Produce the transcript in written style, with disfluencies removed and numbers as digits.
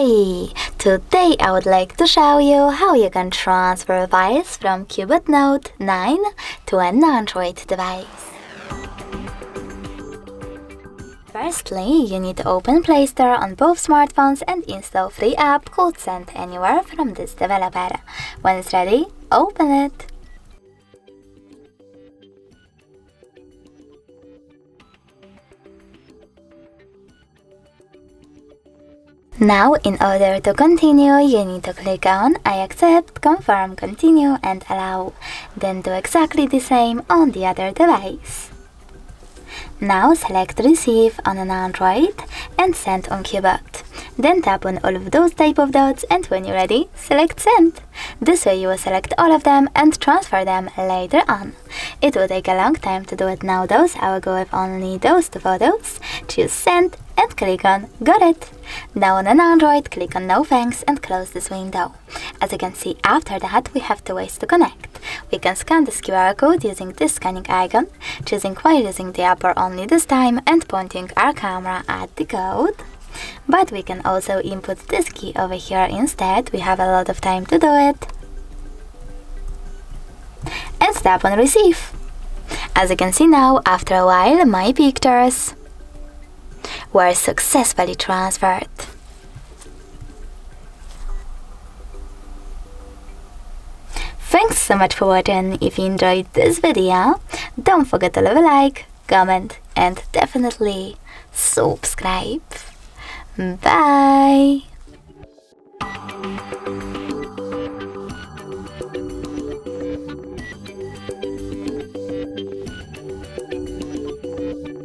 Hi! Today I would like to show you how you can transfer files from CUBOT Note 9 to an Android device. Firstly, you need to open Play Store on both smartphones and install free app called Send Anywhere from this developer. When it's ready, open it. Now, in order to continue, you need to click on I accept, confirm, continue and allow. Then do exactly the same on the other device. Now select Receive on an Android and Send on CUBOT. Then tap on all of those type of dots and when you're ready, select Send. This way you will select all of them and transfer them later on. It will take a long time to do it now though, so I will go with only those two photos. Choose Send and click on Got it. Now on an Android, click on No Thanks and close this window. As you can see, after that we have two ways to connect. We can scan this QR code using this scanning icon, choosing while using the app or only this time and pointing our camera at the code. But we can also input this key over here instead, we have a lot of time to do it. And tap on Receive. As you can see now, after a while, my pictures were successfully transferred. Thanks so much for watching. If you enjoyed this video, don't forget to leave a like, comment and definitely subscribe. Bye!